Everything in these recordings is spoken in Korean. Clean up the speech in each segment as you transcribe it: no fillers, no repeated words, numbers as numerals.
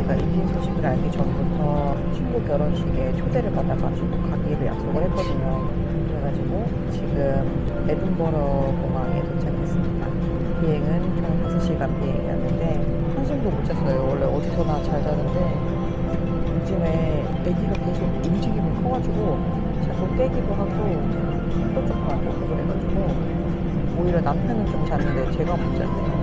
저희가 이민 소식을 알기 전부터 친구 결혼식에 초대를 받아가지고 가기로 약속을 했거든요. 그래가지고 지금 에든버러 공항에 도착했습니다. 비행은 총 5시간 비행이었는데 한숨도 못 잤어요. 원래 어디서나 잘 자는데 요즘에 아기가 계속 움직임이 커가지고 자꾸 깨기도 하고 힘도 조금 안 좋고 그래가지고 오히려 남편은 좀 잤는데 제가 못 잤네요.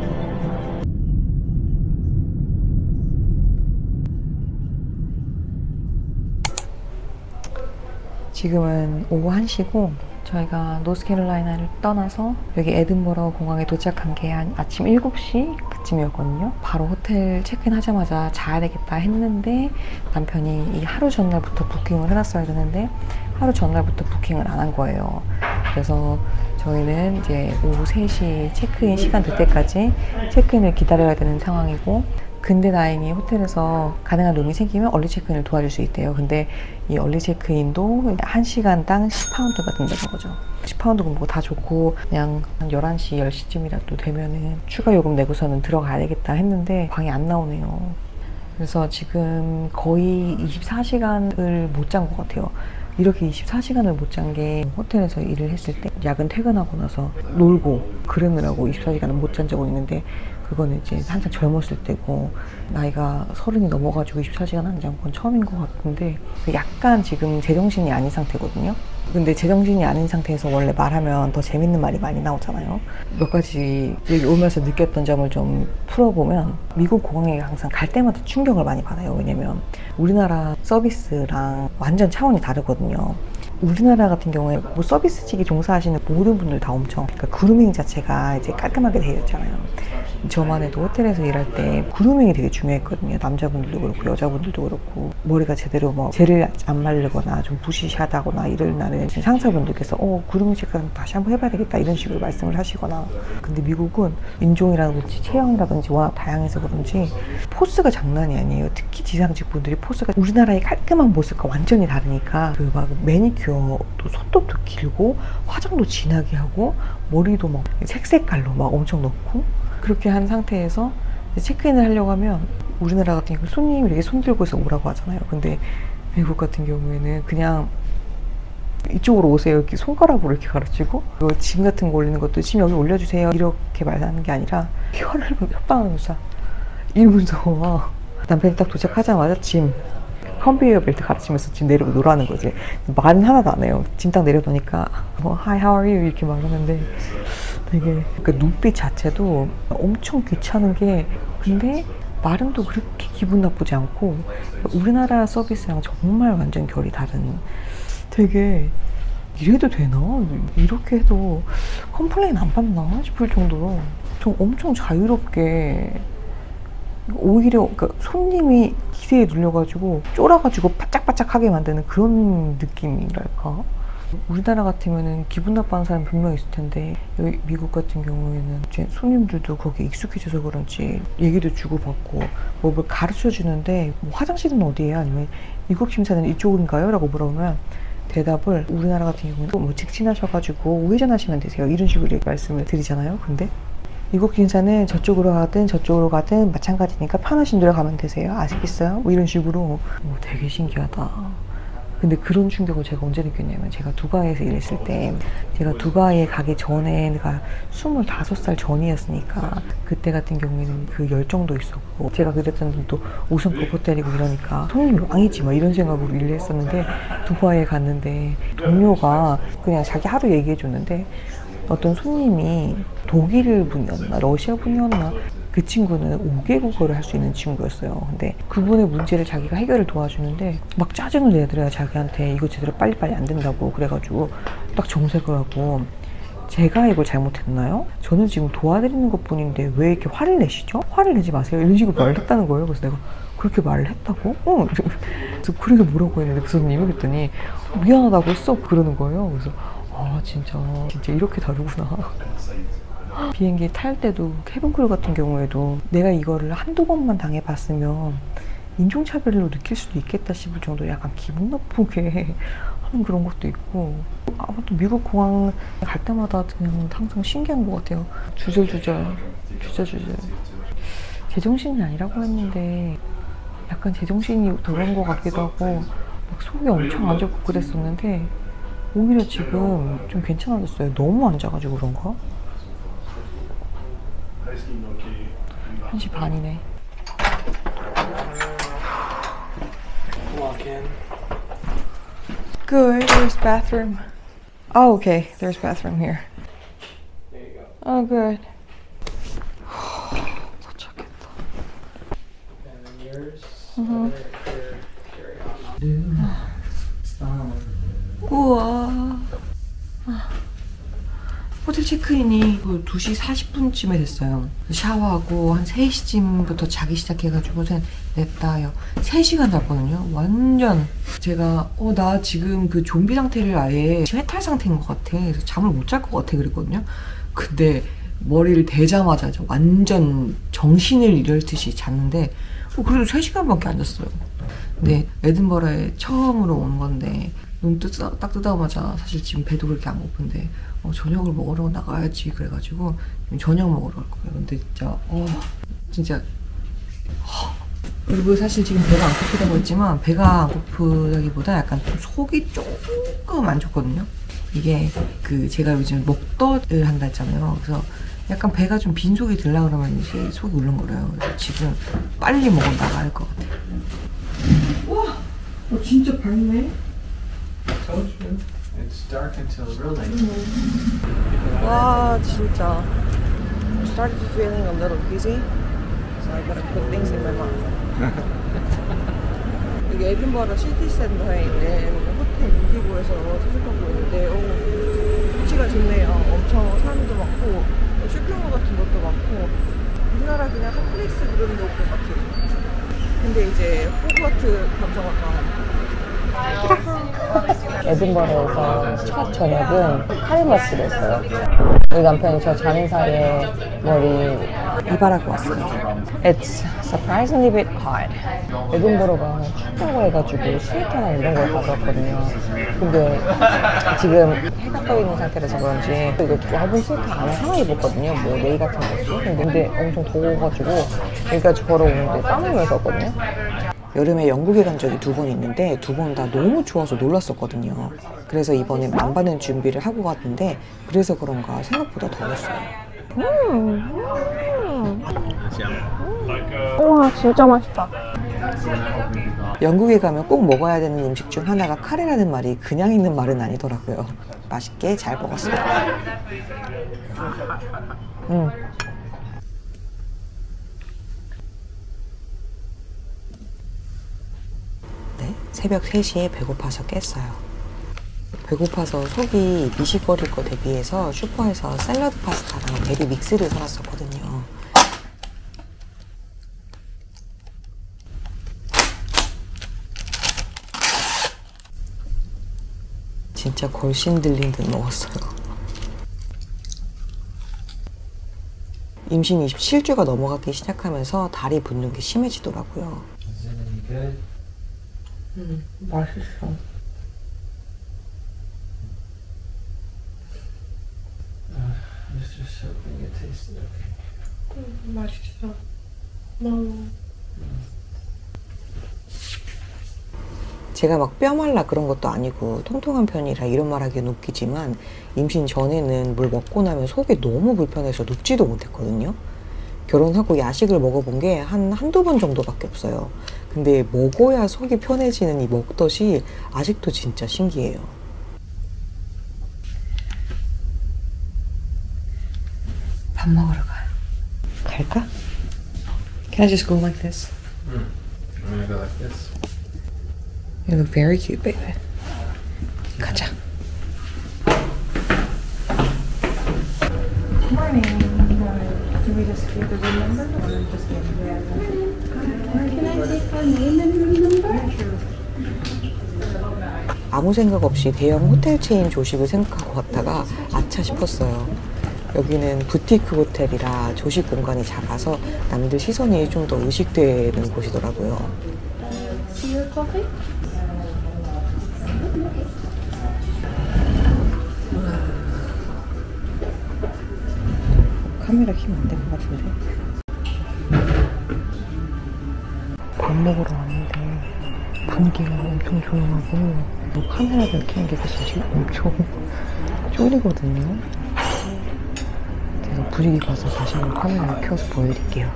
지금은 오후 1시고 저희가 노스캐롤라이나를 떠나서 여기 에든버러 공항에 도착한 게 한 아침 7시 그쯤이었거든요. 바로 호텔 체크인 하자마자 자야 되겠다 했는데 남편이 이 하루 전날부터 부킹을 해놨어야 되는데 하루 전날부터 부킹을 안 한 거예요. 그래서 저희는 이제 오후 3시 체크인 시간 될 때까지 체크인을 기다려야 되는 상황이고, 근데 다행히 호텔에서 가능한 룸이 생기면 얼리 체크인을 도와줄 수 있대요. 근데 이 얼리 체크인도 1시간당 10파운드가 든다는 거죠. 10파운드고 뭐 다 좋고 그냥 한 11시, 10시쯤이라도 되면은 추가 요금 내고서는 들어가야 되겠다 했는데 방이 안 나오네요. 그래서 지금 거의 24시간을 못 잔 것 같아요. 이렇게 24시간을 못 잔 게 호텔에서 일을 했을 때 야근 퇴근하고 나서 놀고 그러느라고 24시간을 못 잔 적은 있는데, 그거는 이제 한창 젊었을 때고 나이가 30이 넘어가지고 24시간 안 잔 건 처음인 것 같은데, 약간 지금 제정신이 아닌 상태거든요. 근데 제정신이 아닌 상태에서 원래 말하면 더 재밌는 말이 많이 나오잖아요. 몇 가지 여기 오면서 느꼈던 점을 좀 풀어보면, 미국 공항에 항상 갈 때마다 충격을 많이 받아요. 왜냐면 우리나라 서비스랑 완전 차원이 다르거든요. 우리나라 같은 경우에 뭐 서비스직에 종사하시는 모든 분들 다 엄청, 그러니까 그루밍 자체가 이제 깔끔하게 되어 있잖아요. 저만 해도 호텔에서 일할 때 그루밍이 되게 중요했거든요. 남자분들도 그렇고 여자분들도 그렇고, 머리가 제대로 뭐 젤을 안 바르거나 좀 부시시하다거나 이럴 날에는 상사분들께서 그루밍 체크 다시 한번 해봐야 되겠다 이런 식으로 말씀을 하시거나. 근데 미국은 인종이라든지 체형이라든지 워낙 다양해서 그런지 포스가 장난이 아니에요. 특히 지상직 분들이 포스가 우리나라의 깔끔한 모습과 완전히 다르니까, 그 막 매니큐어도 손톱도 길고 화장도 진하게 하고 머리도 막 색깔로 막 엄청 넣고, 그렇게 한 상태에서 체크인을 하려고 하면 우리나라 같은 경우 손님이 이렇게 손 들고 해서 오라고 하잖아요. 근데 미국 같은 경우에는 그냥 이쪽으로 오세요 이렇게 손가락으로 이렇게 가르치고, 짐 같은 거 올리는 것도 짐 여기 올려주세요 이렇게 말하는 게 아니라 혀를 협박하면서 이러면서 남편이 딱 도착하자마자 짐 컨베이어 벨트 가르치면서 짐 내리고 놀라는 거지. 말은 하나도 안 해요. 짐 딱 내려놓으니까 Hi, how are you? 이렇게 말하는데 되게 그 눈빛 자체도 엄청 귀찮은 게, 근데 말은 또 그렇게 기분 나쁘지 않고, 우리나라 서비스랑 정말 완전 결이 다른, 되게 이래도 되나? 이렇게 해도 컴플레인 안 받나 싶을 정도로 좀 엄청 자유롭게, 오히려 그러니까 손님이 기세에 눌려가지고 쫄아가지고 바짝바짝하게 만드는 그런 느낌이랄까? 우리나라 같으면은 기분 나빠하는 사람 분명히 있을 텐데, 여기 미국 같은 경우에는 이제 손님들도 거기에 익숙해져서 그런지 얘기도 주고받고 뭘 가르쳐 주는데, 뭐 화장실은 어디예요? 아니면 입국 심사는 이쪽인가요? 라고 물어보면 대답을 우리나라 같은 경우는 뭐 직진하셔가지고 우회전하시면 되세요 이런 식으로 말씀을 드리잖아요. 근데 미국 심사는 저쪽으로 가든 마찬가지니까 편하신 대로 가면 되세요. 아시겠어요? 뭐 이런 식으로. 되게 신기하다. 근데 그런 충격을 제가 언제 느꼈냐면, 제가 두바이에서 일했을 때, 제가 두바이에 가기 전에 내가 25살 전이었으니까 그때 같은 경우에는 그 열정도 있었고, 제가 그랬던 데도 5성급 호텔이고 이러니까 손님이 왕이지 막 이런 생각으로 일을 했었는데, 두바이에 갔는데 동료가 그냥 자기 하루 얘기해 줬는데, 어떤 손님이 독일 분이었나 러시아 분이었나, 그 친구는 5개국어를 할 수 있는 친구였어요. 근데 그분의 문제를 자기가 해결을 도와주는데 막 짜증을 내더래요. 자기한테 이거 제대로 빨리빨리 안 된다고. 그래가지고 딱 정색을 하고, 제가 이걸 잘못했나요? 저는 지금 도와드리는 것 뿐인데 왜 이렇게 화를 내시죠? 화를 내지 마세요 이런 식으로 말을 했다는 거예요. 그래서 내가 그렇게 말을 했다고? 응. 그래서 그렇게 뭐라고 했는데 그 손님이 그랬더니 미안하다고 했어 그러는 거예요. 그래서 진짜 이렇게 다르구나. 비행기 탈 때도 캐빈크루 같은 경우에도 내가 이거를 한두 번만 당해봤으면 인종차별로 느낄 수도 있겠다 싶을 정도로 약간 기분 나쁘게 하는 그런 것도 있고, 아무튼 미국 공항 갈 때마다 그냥 항상 신기한 것 같아요. 주저주저 제정신이 아니라고 했는데 약간 제정신이 돌아온 것 같기도 하고 막 속이 엄청 안 좋고 그랬었는데 오히려 지금 좀 괜찮아졌어요. 너무 앉아가지고 그런가? 1시 반이네. Walk in. Good, there's bathroom. Oh, okay, there's bathroom here. There you go. Oh, good. 도착했다. And then yours. Mhm. Carry on. 우와. 호텔 체크인이 2시 40분쯤에 됐어요. 샤워하고 한 3시쯤부터 자기 시작해가지고선 냈다요. 3시간 잤거든요. 완전 제가 나 지금 그 좀비 상태를 아예 해탈 상태인 것 같아. 그래서 잠을 못 잘 것 같아 그랬거든요. 근데 머리를 대자마자 완전 정신을 잃었듯이 잤는데 그래도 3시간밖에 안 잤어요. 근데 에든버러에 처음으로 온 건데 눈 딱 뜨자마자 사실 지금 배도 그렇게 안 고픈데 저녁을 먹으러 나가야지 그래가지고 저녁 먹으러 갈 거예요. 근데 진짜 그리고 사실 지금 배가 안 고프다고 했지만 배가 안 고프다기보다 약간 좀 속이 조금 안 좋거든요. 이게 제가 요즘 먹더를 한다 했잖아요. 그래서 약간 배가 좀 빈속이 들라 그러면 이제 속이 울렁거려요. 그래서 지금 빨리 먹으러 나가야 할 것 같아요. 와! 진짜 밝네. Told you. It's dark until real night. 와 진짜 started feeling a little queasy so I gotta put things in my mouth. 여기 에든버러 시티센터에 있는 호텔 인디고에서 투숙하고 있는데 위치가 좋네요. 엄청 사람도 많고 쇼핑몰 같은 것도 많고 우리나라 그냥 핫플레이스 그런 데올 것 같아요. 근데 이제 호그와트 감성학과 에든버러에서 첫 저녁은 카레마스를 했어요. 우리 남편이 저 자는 사이에 머리 이발하고 왔어요. It's surprisingly bit hot. 에든버러가 춥다고 해가지고 스웨터나 이런 걸 가져왔거든요. 근데 지금 해가 떠 있는 상태라서 그런지 이거 얇은 스웨터 안에 하나 입었거든요. 뭐 네이 같은 거 없이. 근데 엄청 더워가지고 여기까지 걸어오는데 땀을 흘려서 왔거든요. 여름에 영국에 간 적이 2번 있는데 2번 다 너무 좋아서 놀랐었거든요. 그래서 이번에 만반의 준비를 하고 갔는데 그래서 그런가 생각보다 더웠어요. 우와 진짜 맛있다. 영국에 가면 꼭 먹어야 되는 음식 중 하나가 카레라는 말이 그냥 있는 말은 아니더라고요. 맛있게 잘 먹었습니다. 네, 새벽 3시에 배고파서 깼어요. 배고파서 속이 미식거릴 거 대비해서 슈퍼에서 샐러드 파스타랑 베리 믹스를 사놨었거든요. 진짜 걸신 들린 듯 먹었어요. 임신 27주가 넘어가기 시작하면서 다리 붓는 게 심해지더라고요. Is it any good? 맛있어. It's just hoping it tasted okay. 맛있어. 너무. 제가 막 뼈 말라 그런 것도 아니고 통통한 편이라 이런 말 하기엔 웃기지만 임신 전에는 뭘 먹고 나면 속이 너무 불편해서 눕지도 못했거든요. 결혼하고 야식을 먹어본 게 한두 번 정도밖에 없어요. 근데 먹어야 속이 편해지는 이 먹덧이 아직도 진짜 신기해요. 밥 먹으러 가요. 갈까? Can I just go like this? I'm gonna go like this. You look very cute, baby. 가자. Morning. Can we just give the room number or just give the Can I take our name and room number? Sure. 아무 생각 없이 대형 호텔 체인 조식을 생각하고 왔다가 아차 싶었어요. 여기는 부티크 호텔이라 조식 공간이 작아서 남들 시선이 좀 더 의식되는 곳이더라고요. See your coffee? 카메라 키면 안 될 것 같은데. 밥 먹으러 왔는데 분위기가 엄청 조용하고 카메라를 켜는 게 사실 엄청 쫄리거든요. 그래서 분위기 봐서 다시 한번 카메라를 켜서 보여드릴게요.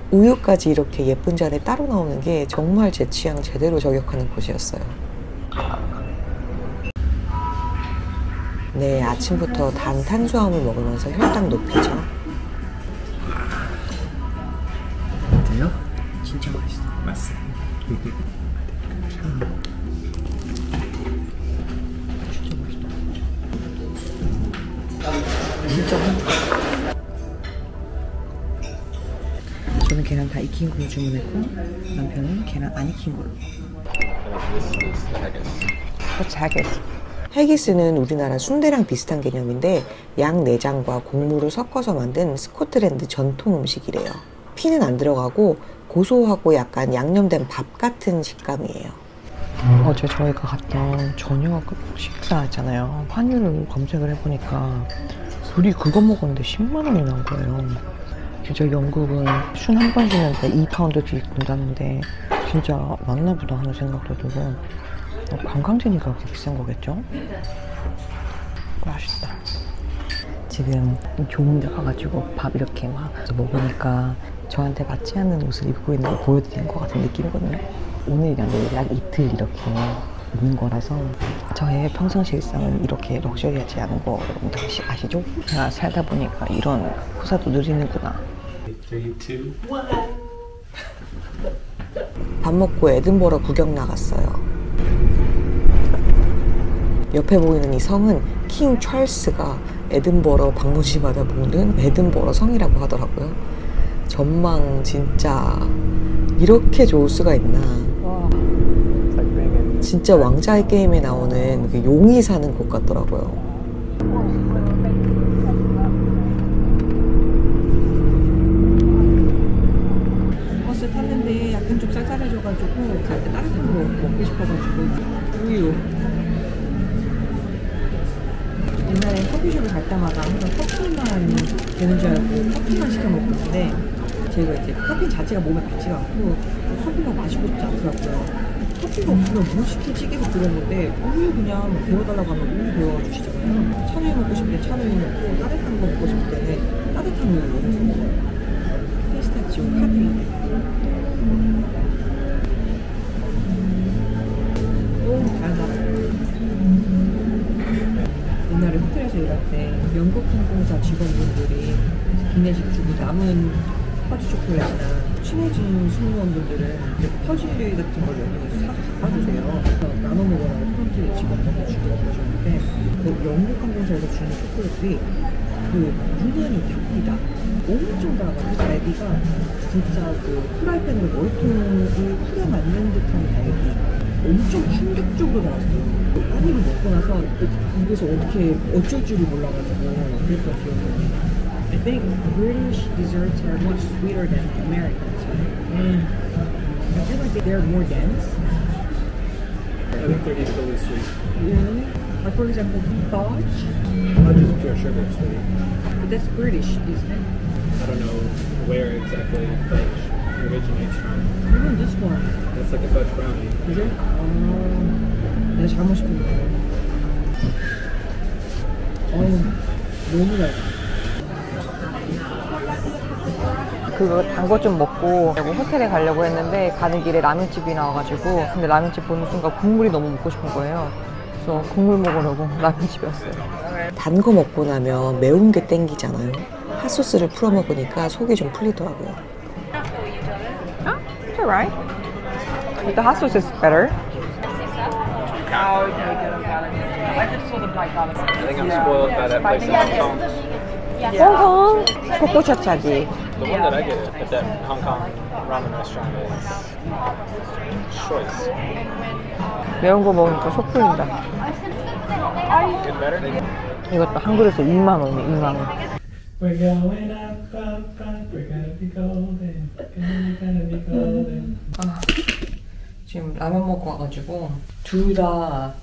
우유까지 이렇게 예쁜 잔에 따로 나오는 게 정말 제 취향 제대로 저격하는 곳이었어요. 네, 아침부터 단 탄수화물 먹으면서 혈당 높이죠. 어때요? 진짜 맛있어. 맛있어. 진짜 맛있다. 저는 계란 다 익힌 걸로 주문했고 남편은 계란 안 익힌 걸로. What's haggis? 해기스는 우리나라 순대랑 비슷한 개념인데 양 내장과 곡물을 섞어서 만든 스코틀랜드 전통 음식이래요. 피는 안 들어가고 고소하고 약간 양념된 밥 같은 식감이에요. 어제 저희가 갔던 저녁 식사했잖아요. 환율을 검색을 해보니까 둘이 그거 먹었는데 10만 원이 난 거예요. 진짜 영국은 술 한 번 쉬는데 2파운드씩 든다는데 진짜 맞나 보다 하는 생각도 들고 관광지니까 그렇게 비싼 거겠죠? 맛있다. 지금 좋은 데 가가지고 밥 이렇게 막 먹으니까 저한테 맞지 않는 옷을 입고 있는 걸 보여드리는 것 같은 느낌이거든요. 오늘이 아니라 약 이틀 이렇게 입는 거라서 저의 평상시 일상은 이렇게 럭셔리하지 않은 거 여러분들 아시죠? 제가 살다 보니까 이런 후사도 누리는구나. 3, 2, 1. 밥 먹고 에든버러 구경 나갔어요. 옆에 보이는 이 성은 킹 찰스가 에든버러 방문시마다 보는 에든버러 성이라고 하더라고요. 전망 진짜 이렇게 좋을 수가 있나. 진짜 왕자의 게임에 나오는 그 용이 사는 곳 같더라고요. 버스 탔는데 약간 좀 쌀쌀해져가지고 갈 때 따뜻한 거 먹고 싶어가지고 우유. 옛날에 커피숍을 갈 때마다 항상 커피만 되는 줄 알고 커피만 시켜 먹었는데 제가 이제 커피 자체가 몸에 맞지가 않고 커피가 마시고 싶지 않더라고요. 커피가 없으면 뭘 시키지 계속 들었는데 우유 그냥 데워달라고 하면 우유 데워주시잖아요. 차우유 먹고 싶을 때 차우유 먹고 따뜻한 거 먹고 싶을 때는 따뜻한 우유로 해서 피스타치오 카페. 너무 달다. 옛날에 호텔에서 일할 때 영국 항공사 직원분들이 기내식 주고 남은 퍼지 초콜릿이나 친해진 승무원분들은 퍼지 같은 걸 여기서 사서 갖다 주세요. 그래서 나눠 먹으라고 프런트 직원분들 주고 그러셨는데 그 영국 항공사에서 주는 초콜릿이 그 유난히 달다. 엄청 달아가지고 달기가 진짜 그 프라이팬으로 머리통을 후려맞는 듯한 달기. 엄청 충격적으로 나왔어요. 한 입을 먹고 나서 입에서 어떻게 어쩔 줄을 몰라가지고 그랬던 기억이 나요. I think British desserts are much sweeter than Americans. I feel like they're more dense. I think they're equally sweet. Really? Like for example, fudge. Fudge is pure sugar sweet. But that's British, isn't it? I don't know where exactly fudge originates from. Even this one. That's like a fudge brownie. Is it? 내가 잘못 시킨 거예요. 너무 달다. 그거 단 거 좀 먹고 호텔에 가려고 했는데 가는 길에 라면집이 나와가지고 근데 라면집 보는 순간 국물이 너무 먹고 싶은 거예요. 그래서 국물 먹으려고 라면집에 왔어요. 단 거 먹고 나면 매운 게 땡기잖아요. 핫소스를 풀어 먹으니까 속이 좀 풀리더라고요. It's alright. But the hot sauce is better. I think I'm spoiled by that place in Hong Kong. 홍콩 코코차차기. The one that I get at that Hong Kong ramen restaurant is choice. 매운 거 먹으니까 속 풀린다. Get better? 이것도 한 그릇에 2만 원이네, 2만 원. We're going up, up, up. We're gonna be golden. Gonna be golden. 지금 라면 먹고 와가지고 둘 다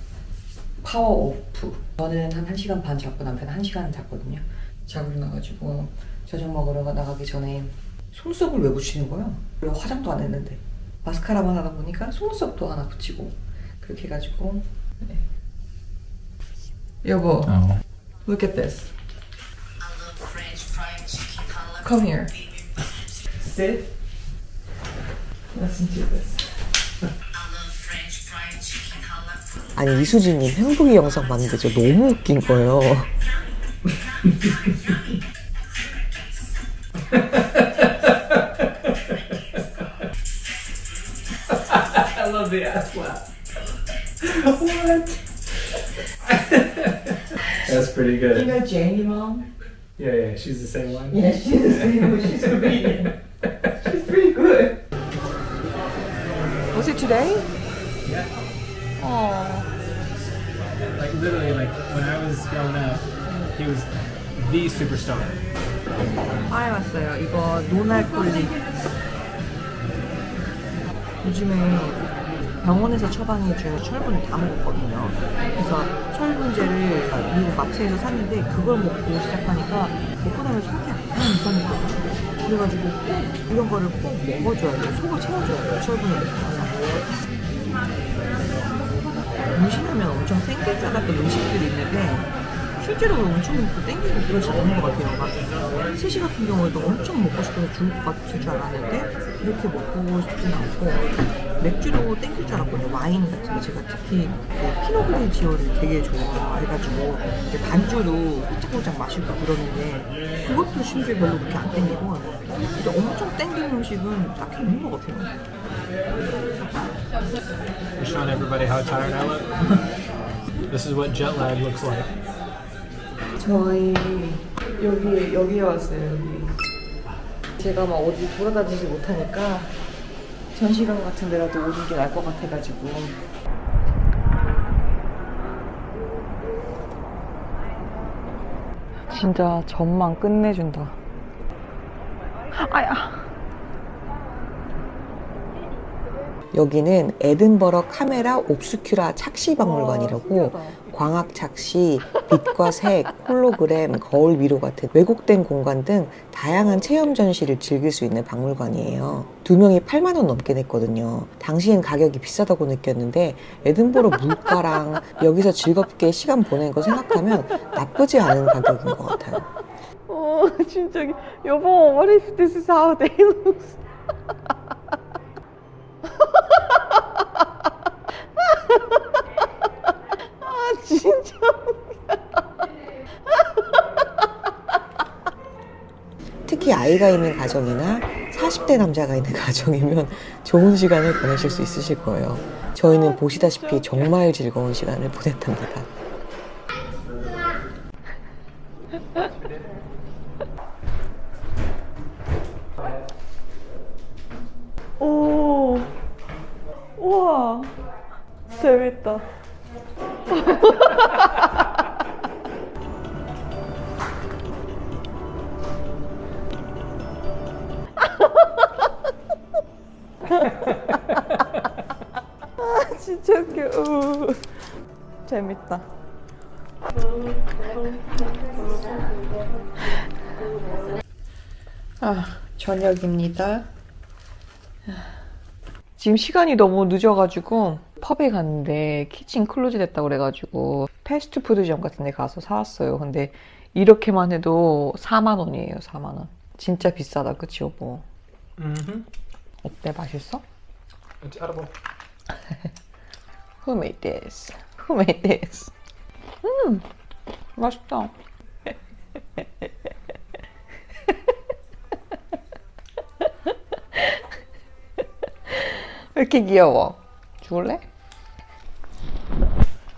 파워 오프. 저는 한 1시간 반 잤고 남편은 1시간 잤거든요. 자고 일어나가지고 저녁 먹으러 나가기 전에 손톱을 왜 붙이는 거야? 왜 화장도 안 했는데. 마스카라만 하다 보니까 속눈썹도 하나 붙이고 그렇게 해가지고. 네. 여보, look at this. Come here. Sit. Listen to this. 아니 이수진님 행복이 영상 봤는데 저 너무 웃긴 거예요. I love the ass slap. What? That's pretty good. You know Janie Mom? Yeah, she's the same one. Yeah, she's the same one. She's comedian. She's pretty good. Was it today? Yeah. Oh. Like literally, like when I was growing up, he was the superstar. 파에 왔어요. 이거 노날콜릭. 요즘에 병원에서 처방해준 철분을 다 먹었거든요. 그래서 철분제를 미국 마트에서 샀는데 그걸 먹고 시작하니까 먹고 나면 속이 약간 이상했거든요. 그래가지고 꼭 이런 거를 꼭 먹어줘야 돼요. 속을 채워줘야 돼요. 철분을 먹고 나서. 음식하면 엄청 땡길 줄 알았던 음식들이 있는데 실제로 엄청 먹고 땡기고 그러지 않는 것 같아요. 막 스시 같은 경우에도 엄청 먹고 싶어서 죽을 것 같을 줄 알았는데 이렇게 먹고 싶지는 않고 맥주도 땡길 줄 알았거든요. 와인 같은 거 제가 특히 그 피노그리지오를 되게 좋아해가지고 반주도 홀짝홀짝 마시고 그러는데 그것도 심지어 별로 그렇게 안 땡기고 근데 엄청 땡기는 음식은 딱히 없는 것 같아요. You're showing everybody how tired I look. This is what jet lag looks like. 저희 여기에 왔어요. 여기. 제가 막 어디 돌아다니지 못하니까 전시관 같은 데라도 오는 게 나을 것 같아가지고. 진짜 전망 끝내준다. 아야. 여기는 에든버러 카메라 옵스큐라 착시 박물관이라고 광학 착시, 빛과 색, 홀로그램, 거울 미로 같은 왜곡된 공간 등 다양한 체험 전시를 즐길 수 있는 박물관이에요. 2명이 8만 원 넘게 냈거든요. 당시엔 가격이 비싸다고 느꼈는데 에든버러 물가랑 여기서 즐겁게 시간 보낸 거 생각하면 나쁘지 않은 가격인 것 같아요. 진짜 여보, what if this is how they looks? 진짜 특히 아이가 있는 가정이나 40대 남자가 있는 가정이면 좋은 시간을 보내실 수 있으실 거예요. 저희는 보시다시피 정말 즐거운 시간을 보냈답니다. 오, 우와, 재밌다. 진짜 웃겨. 재밌다. 저녁입니다. 지금 시간이 너무 늦어가지고 펍에 갔는데 키친 클로즈 됐다고 그래가지고 패스트푸드점 같은 데 가서 사왔어요. 근데 이렇게만 해도 4만 원이에요. 4만 원. 진짜 비싸다. 그치 여보? 어때? 맛있어? It's edible. Who made this? Who made this? 맛있다. 왜 이렇게 귀여워? 줄래?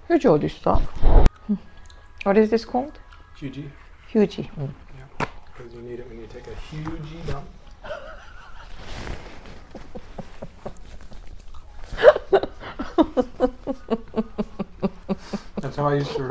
휴지 어디 있어? What is this called? Hugie. 휴지. Yeah. Because you need it when you take a huge dump. That's how I used to